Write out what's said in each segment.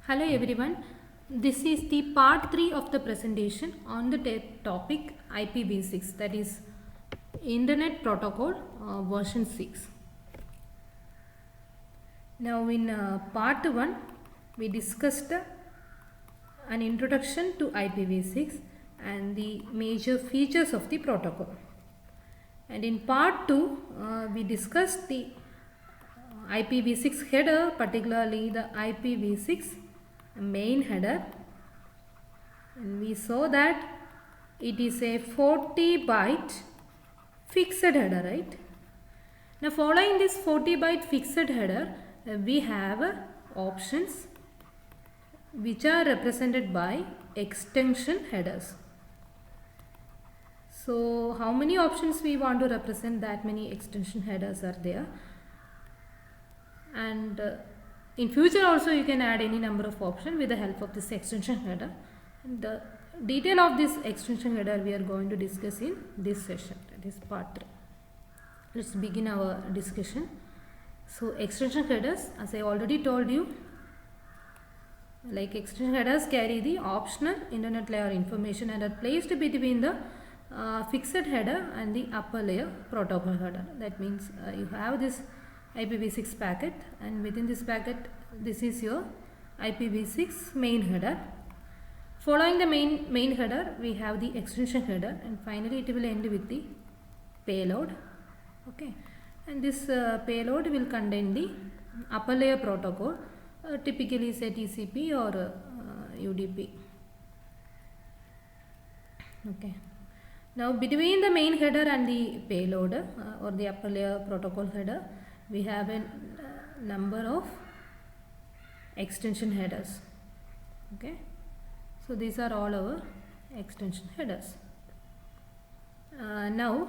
Hello everyone. This is the part 3 of the presentation on the topic IPv6, that is Internet Protocol version 6. Now in part 1 we discussed an introduction to IPv6 and the major features of the protocol. And in part 2 we discussed the IPv6 header, particularly the IPv6 main header, and we saw that it is a 40-byte fixed header, right? Now following this 40-byte fixed header, we have options which are represented by extension headers. So how many options we want to represent, that many extension headers are there. And in future also you can add any number of options with the help of this extension header. And the detail of this extension header we are going to discuss in this session, that is part 3. Let's begin our discussion. So extension headers, as I already told you, like extension headers carry the optional internet layer information and are placed between the fixed header and the upper layer protocol header. That means you have this IPv6 packet, and within this packet this is your IPv6 main header. Following the main header we have the extension header, and finally it will end with the payload. Okay, and this payload will contain the upper layer protocol, typically say TCP or UDP. Okay, now between the main header and the payload or the upper layer protocol header, we have a number of extension headers. Okay, so these are all our extension headers. Now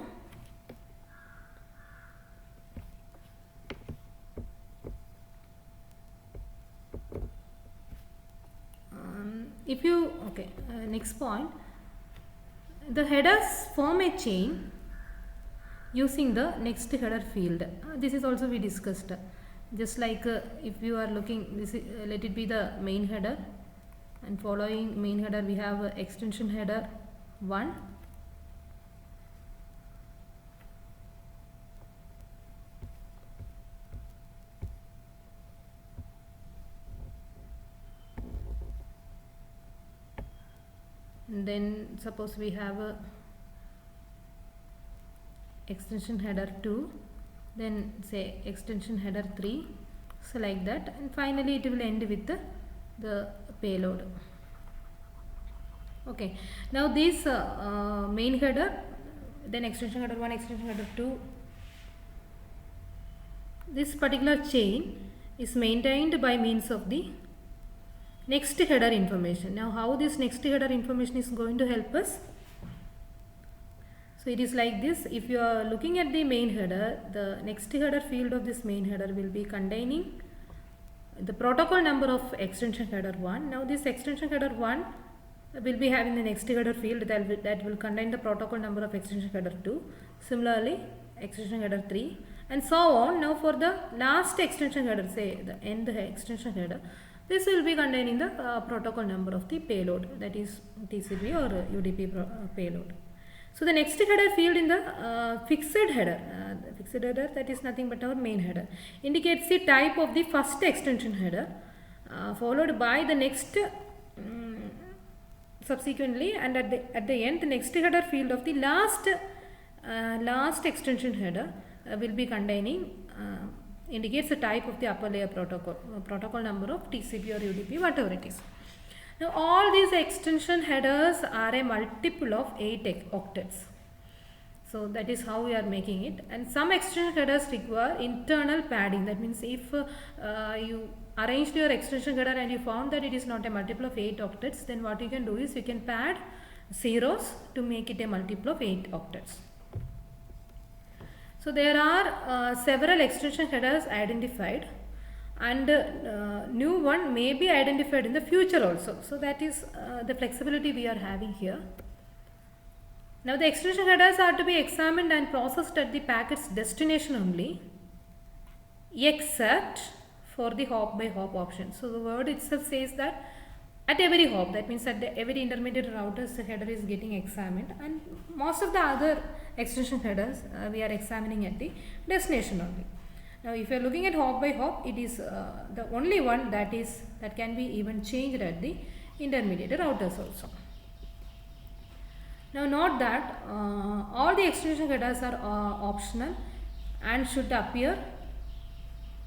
if you next point, the headers form a chain using the next header field. This is also we discussed. Just like if you are looking, this is, let it be the main header, and following main header we have extension header 1. And then suppose we have a extension header 2, then say extension header 3, so like that, and finally it will end with the payload. Okay, now this main header, then extension header 1, extension header 2, this particular chain is maintained by means of the next header information. Now how this next header information is going to help us? So it is like this. If you are looking at the main header, the next header field of this main header will be containing the protocol number of extension header 1. Now this extension header 1 will be having the next header field that will contain the protocol number of extension header 2. Similarly, extension header 3 and so on. Now for the last extension header, say the end extension header, this will be containing the protocol number of the payload, that is TCP or UDP payload. So the next header field in the fixed header, that is nothing but our main header, indicates the type of the first extension header, followed by the next subsequently, and at the end the next header field of the last extension header will be containing indicates the type of the upper layer protocol number of TCP or UDP, whatever it is. Now all these extension headers are a multiple of 8 octets. So that is how we are making it, and some extension headers require internal padding. That means if you arranged your extension header and you found that it is not a multiple of 8 octets, then what you can do is you can pad zeros to make it a multiple of 8 octets. So there are several extension headers identified, and new one may be identified in the future also. So that is the flexibility we are having here. Now the extension headers are to be examined and processed at the packet's destination only, except for the hop by hop option. So the word itself says that at every hop, that means at every intermediate router's header is getting examined, and most of the other extension headers we are examining at the destination only. Now if you are looking at hop by hop, it is the only one that can be even changed at the intermediate routers also. Now note that all the extension headers are optional and should appear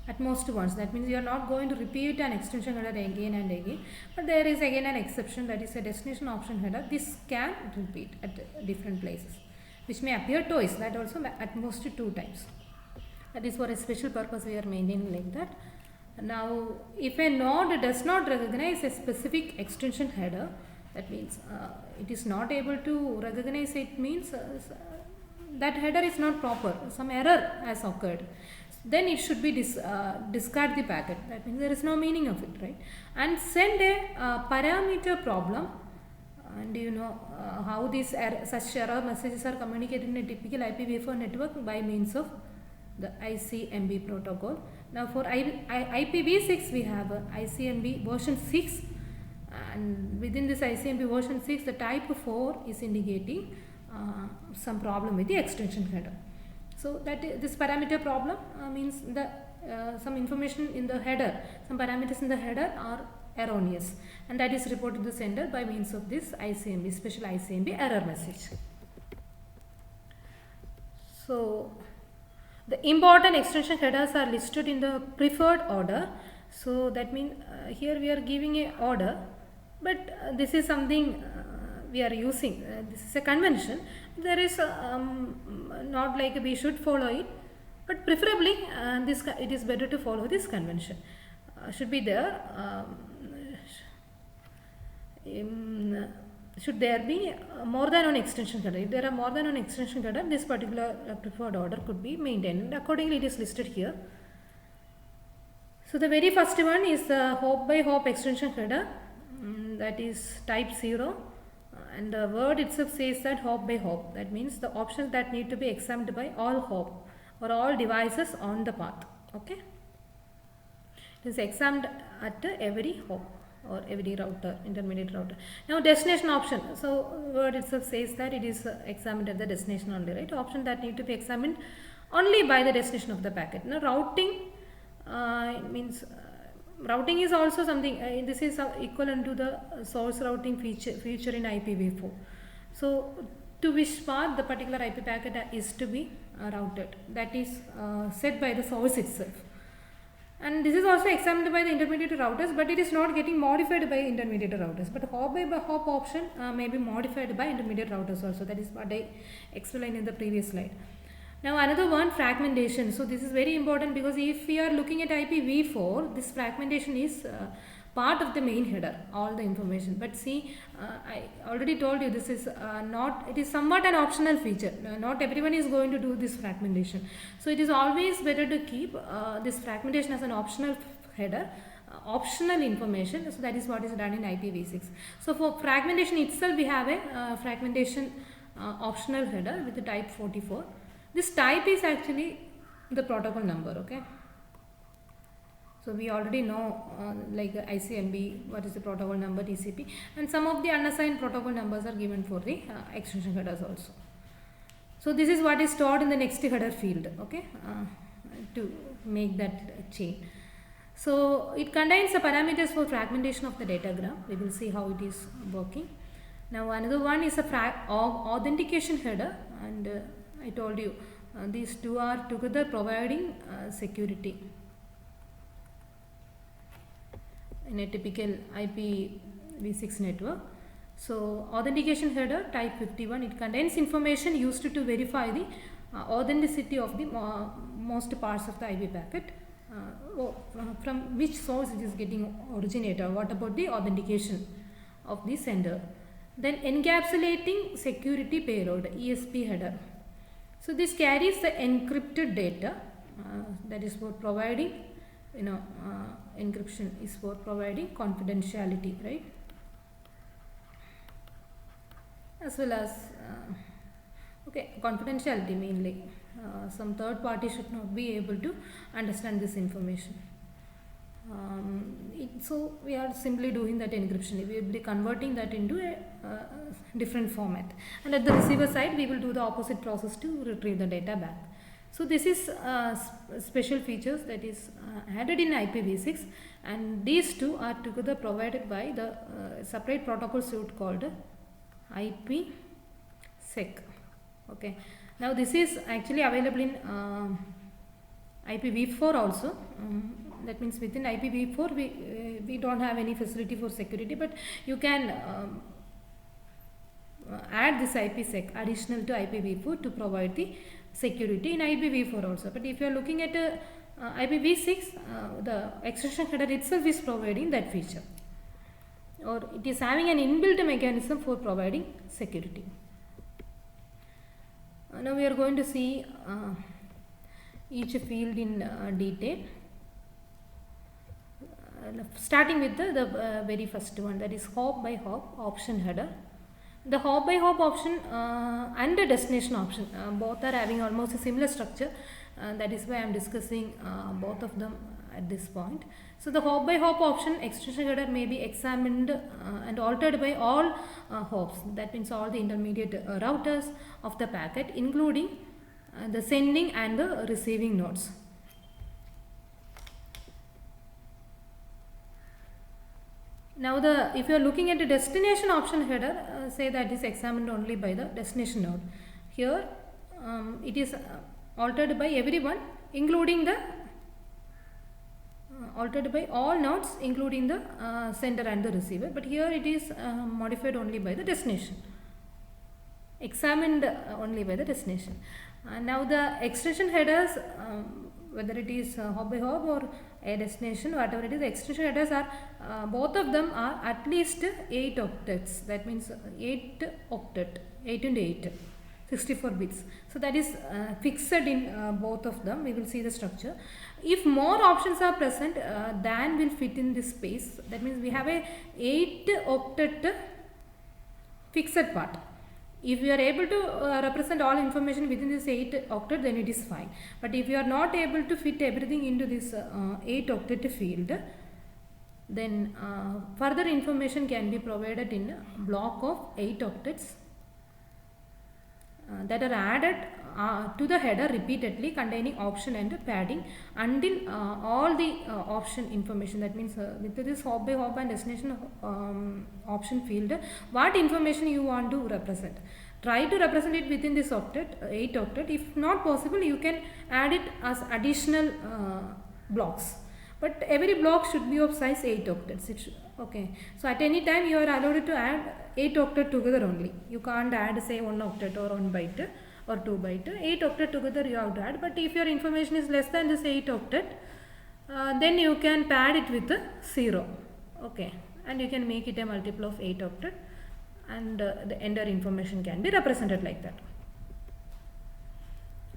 at most once. That means you are not going to repeat an extension header again and again, but there is again an exception, that is a destination option header. This can repeat at different places, which may appear twice, that also at most 2 times. That is for a special purpose we are maintaining like that. Now if a node does not recognize a specific extension header, that means it is not able to recognize it, means that header is not proper, some error has occurred, then it should be discard the packet. That means there is no meaning of it, right? And send a parameter problem. And you know how these such error messages are communicated in a typical IPv4 network by means of the ICMP protocol. Now for IPv6 we have ICMP version 6, and within this ICMP version 6 the type 4 is indicating some problem with the extension header. So that this parameter problem means that some information in the header, some parameters in the header are erroneous, and that is reported to the sender by means of this ICMP, special ICMP error message. So the important extension headers are listed in the preferred order. So that means here we are giving a order, but this is something we are using. This is a convention. There is not like we should follow it, but preferably it is better to follow this convention. Should be there. Should there be more than one extension header? If there are more than one extension header, this particular preferred order could be maintained. Accordingly, it is listed here. So the very first one is the hop by hop extension header, that is type 0. And the word itself says that hop by hop. That means the options that need to be examined by all hop or all devices on the path. Okay. It is examined at every hop or every router, intermediate router. Now destination option. So word itself says that it is examined at the destination only, right? Option that need to be examined only by the destination of the packet. Now routing means routing is also something, this is equivalent to the source routing feature in IPv4. So to which path the particular IP packet is to be routed, that is set by the source itself. And this is also examined by the intermediate routers, but it is not getting modified by intermediate routers. But hop by hop option may be modified by intermediate routers also. That is what I explained in the previous slide. Now another one, fragmentation. So this is very important, because if we are looking at IPv4, this fragmentation is part of the main header, all the information. But see, I already told you this is it is somewhat an optional feature. Not everyone is going to do this fragmentation. So it is always better to keep this fragmentation as an optional header, optional information. So that is what is done in IPv6. So for fragmentation itself, we have a fragmentation optional header with the type 44. This type is actually the protocol number, okay. So we already know like ICMP, what is the protocol number, TCP, and some of the unassigned protocol numbers are given for the extension headers also. So this is what is stored in the next header field, okay, to make that chain. So it contains the parameters for fragmentation of the datagram. We will see how it is working. Now another one is a authentication header, and I told you these two are together providing security in a typical IPv6 network. So authentication header type 51, it contains information used to verify the authenticity of the most parts of the IP packet, from which source it is getting originated, what about the authentication of the sender. Then encapsulating security payload, ESP header. So this carries the encrypted data, that is for providing, encryption is for providing confidentiality, right? As well as confidentiality mainly. Some third party should not be able to understand this information. So we are simply doing that encryption. We will be converting that into a different format, and at the receiver side we will do the opposite process to retrieve the data back. So this is special features that is added in IPv6, and these two are together provided by the separate protocol suite called IPsec. Okay, now this is actually available in IPv4 also. That means within IPv4 we don't have any facility for security, but you can add this IPsec additional to IPv4 to provide the security in IPv4 also. But if you are looking at IPv6, the extension header itself is providing that feature, or it is having an inbuilt mechanism for providing security. Now we are going to see each field in detail, starting with the very first one, that is hop by hop option header. The hop by hop option and the destination option both are having almost a similar structure, that is why I am discussing both of them at this point. So the hop by hop option extension header may be examined and altered by all hops, that means all the intermediate routers of the packet, including the sending and the receiving nodes. Now if you are looking at the destination option header, say that is examined only by the destination node. Here it is altered by everyone, including the altered by all nodes, including the sender and the receiver, but here it is modified only by the destination, examined only by the destination. Now the extension headers, whether it is hop by hop or a destination, whatever it is, the extension headers are both of them are at least 8 octets. That means 8 octet, 8 into 8, 64 bits. So that is fixed in both of them. We will see the structure. If more options are present than will fit in this space, that means we have a 8 octet fixed part. If you are able to represent all information within this 8 octet, then it is fine. But if you are not able to fit everything into this 8 octet field, then further information can be provided in a block of 8 octets that are added to the header repeatedly, containing option and padding until all the option information, that means with this hop by hop and destination option field, what information you want to represent. Try to represent it within this octet, 8 octet. If not possible, you can add it as additional blocks. But every block should be of size 8 octets. Okay. So at any time you are allowed to add 8 octet together only. You can't add say 1 octet or 1 byte or 2 byte. 8 octet together you have to add. But if your information is less than this 8 octet, then you can pad it with 0. Okay. And you can make it a multiple of 8 octet, and the enter information can be represented like that.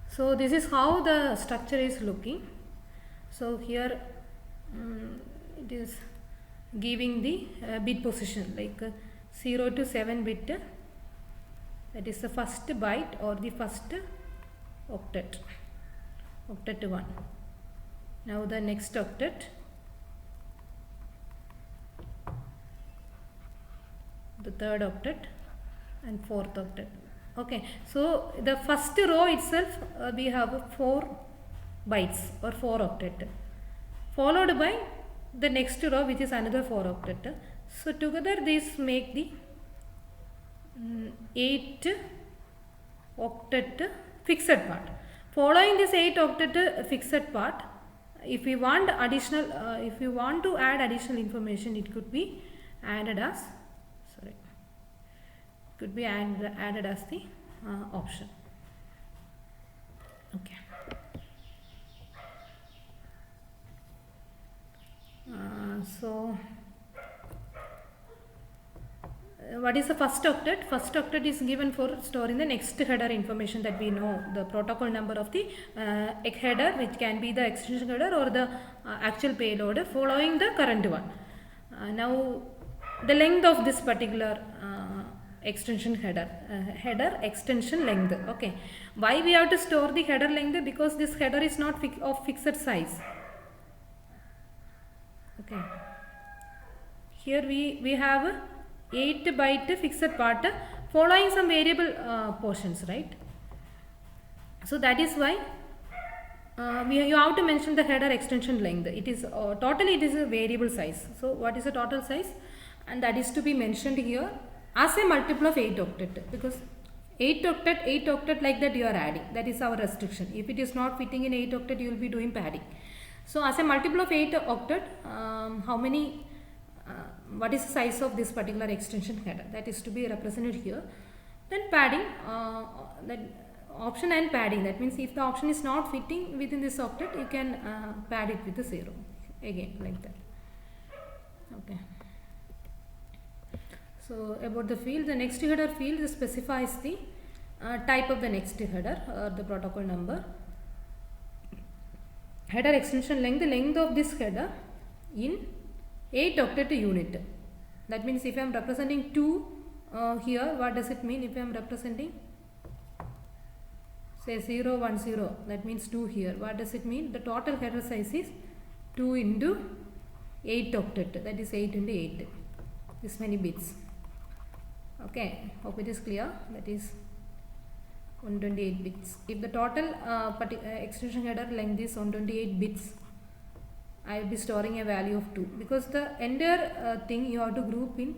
So this is how the structure is looking. So here it is giving the bit position like 0 to 7 bit, that is the first byte or the first octet, octet 1. Now the next octet, the third octet, and fourth octet. Okay, so the first row itself we have 4 bytes or 4 octet, followed by the next row which is another 4 octet. So together these make the 8 octet fixed part. Following this 8 octet fixed part, if we want additional, if you want to add additional information, it could be added as added as the option. Okay. So what is the first octet? First octet is given for storing the next header information that we know, the protocol number of the header, which can be the extension header or the actual payload following the current one. Now the length of this particular extension header, header extension length. Okay, why we have to store the header length? Because this header is not of fixed size. Okay. Here we have 8 byte fixed part following some variable portions, right? So that is why you have to mention the header extension length. It is totally it is a variable size. So what is the total size? And that is to be mentioned here as a multiple of 8 octet, because 8 octet like that you are adding. That is our restriction. If it is not fitting in 8 octet, you will be doing padding. So as a multiple of 8 octet, how many what is the size of this particular extension header, that is to be represented here. Then padding, that option and padding, that means if the option is not fitting within this octet, you can pad it with the 0 again, like that. Okay. So about the field, the next header field specifies the type of the next header or the protocol number. Header extension length, the length of this header in 8 octet unit. That means if I am representing 2 here, what does it mean? If I am representing say 0, 1, 0, that means 2 here. What does it mean? The total header size is 2 into 8 octet, that is 8 into 8, this many bits. Okay, hope it is clear. That is 128 bits. If the total extension header length is 128 bits, I will be storing a value of 2, because the entire thing you have to group in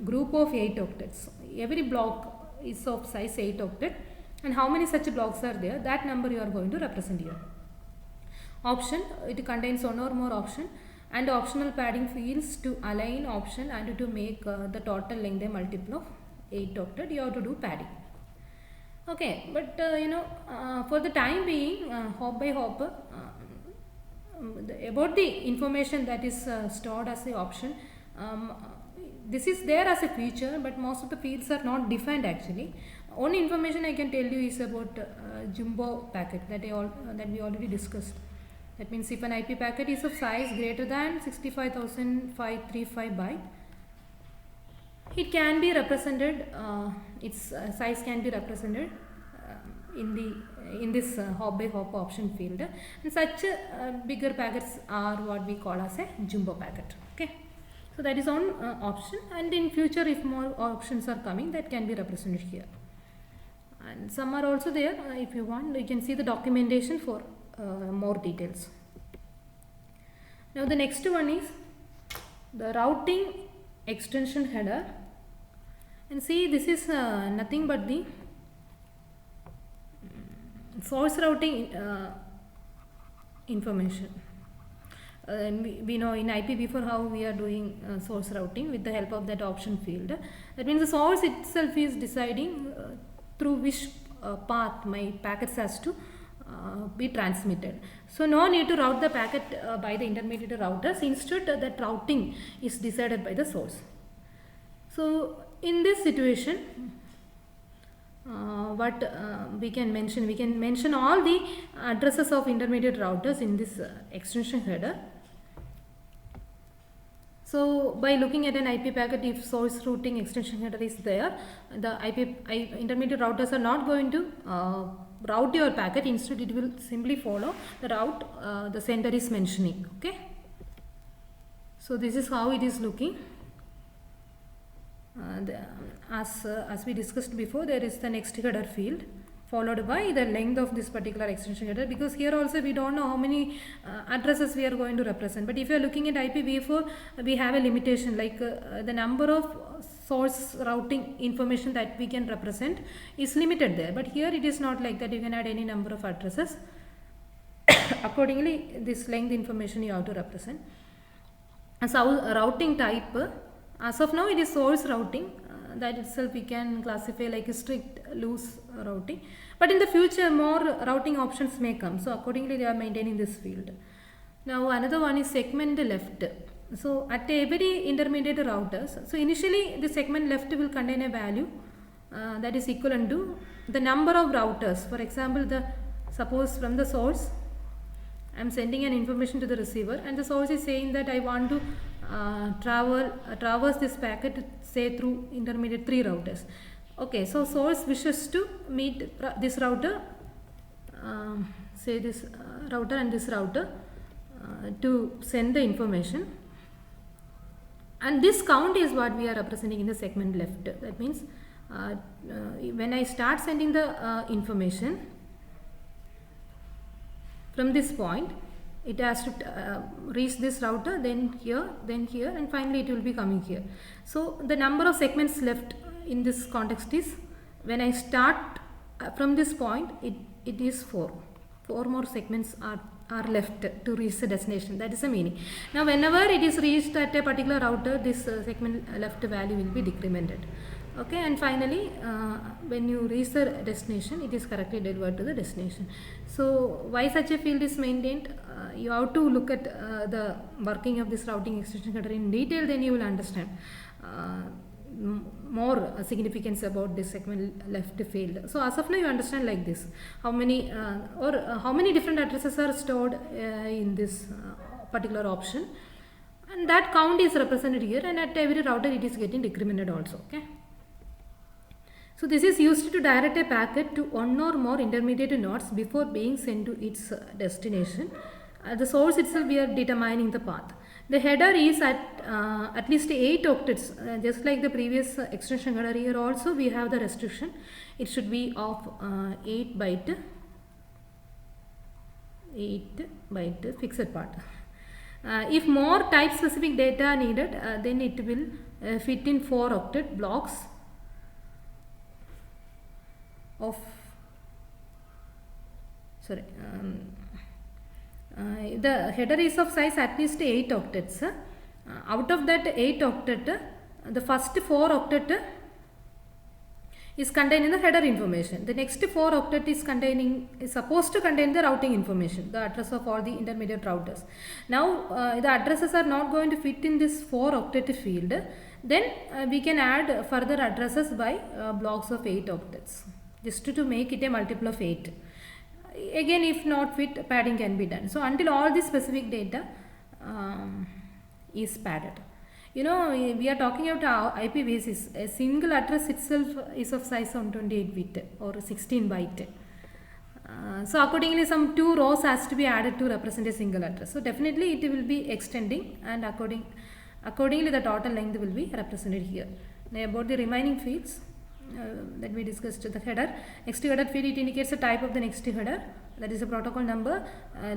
group of 8 octets. Every block is of size 8 octet, and how many such blocks are there, that number you are going to represent here. Option, it contains one or more option, and optional padding fields to align option and to make the total length a multiple of 8 octet, you have to do padding. Okay, but for the time being, hop by hop, about the information that is stored as a option, this is there as a feature, but most of the fields are not defined actually. Only information I can tell you is about jumbo packet that we already discussed. That means if an IP packet is of size greater than 65,535 byte, it can be represented, its size can be represented in this hop by hop option field, and such bigger packets are what we call as a jumbo packet. Okay, so that is on option, and in future if more options are coming, that can be represented here, and some are also there. If you want, you can see the documentation for more details. Now the next one is the routing extension header, and see this is nothing but the source routing information. We know in IPv4 how we are doing source routing with the help of that option field. That means the source itself is deciding through which path my packets has to be transmitted. So no need to route the packet by the intermediate routers. Instead, that routing is decided by the source. So in this situation, what we can mention all the addresses of intermediate routers in this extension header. So by looking at an IP packet, if source routing extension header is there, the intermediate routers are not going to route your packet. Instead, it will simply follow the route the sender is mentioning. Okay, so this is how it is looking. As we discussed before, there is the next header field followed by the length of this particular extension header, because here also we don't know how many addresses we are going to represent. But if you are looking at IPv4, we have a limitation, like the number of source routing information that we can represent is limited there. But here it is not like that. You can add any number of addresses. Accordingly, this length information you have to represent. And so routing type, as of now it is source routing. That itself we can classify like a strict loose routing, but in the future more routing options may come, so accordingly they are maintaining this field. Now another one is segment left. So at every intermediate routers, so initially the segment left will contain a value that is equivalent to the number of routers. For example, suppose from the source I am sending an information to the receiver, and the source is saying that I want to traverse this packet, say through intermediate 3 routers. Okay, so source wishes to meet this router, say this router and this router to send the information. And this count is what we are representing in the segment left. That means when I start sending the information from this point, it has to reach this router, then here, and finally it will be coming here. So the number of segments left in this context is, when I start from this point, it is 4. 4 more segments are left to reach the destination. That is the meaning. Now whenever it is reached at a particular router, this segment left value will be decremented. Okay, and finally when you reach the destination, it is correctly delivered to the destination. So why such a field is maintained? You have to look at the working of this routing extension header in detail, then you will understand more significance about this segment left field. So as of now you understand like this, how many how many different addresses are stored in this particular option, and that count is represented here, and at every router it is getting decremented also. Okay. So this is used to direct a packet to one or more intermediate nodes before being sent to its destination. At the source itself we are determining the path. The header is at least 8 octets, just like the previous extension header. Here also we have the restriction. It should be of 8 byte fixed part. If more type specific data are needed, then it will fit in 4 octet blocks of the header is of size at least 8 octets. Out of that 8 octet, the first 4 octet is contained in the header information. The next 4 octet is supposed to contain the routing information, the address of all the intermediate routers. Now the addresses are not going to fit in this 4 octet field. Then we can add further addresses by blocks of 8 octets, just to make it a multiple of 8. Again, if not fit, padding can be done. So until all this specific data is padded. You know, we are talking about IP basis. A single address itself is of size 128 bit or 16 byte. So accordingly, some 2 rows has to be added to represent a single address. So definitely it will be extending, and accordingly the total length will be represented here. Now about the remaining fields that we discussed, the header. Next header field, it indicates the type of the next header, that is a protocol number,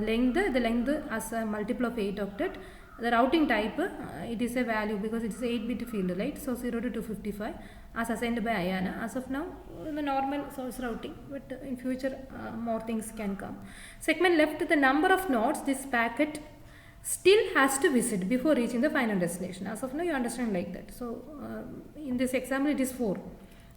length, the length as a multiple of 8 octet. The routing type, it is a value because it is 8-bit field, right? So 0 to 255 as assigned by IANA. As of now, the normal source routing, but in future more things can come. Segment left, the number of nodes this packet still has to visit before reaching the final destination. As of now you understand like that. So in this example it is 4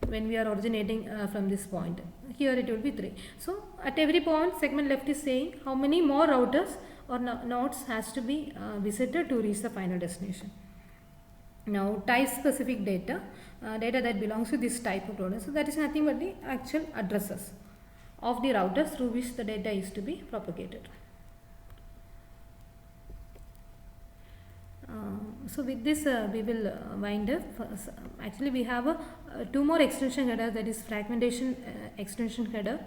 when we are originating from this point. Here it will be 3. So at every point segment left is saying how many more routers or nodes has to be visited to reach the final destination. Now type specific data, data that belongs to this type of router. So that is nothing but the actual addresses of the routers through which the data is to be propagated. So with this we will wind up. Actually we have 2 more extension headers, that is fragmentation extension header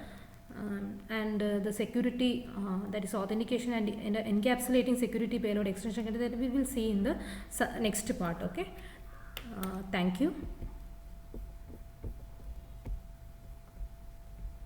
and the security, that is authentication and encapsulating security payload extension header, that we will see in the next part. Okay, thank you.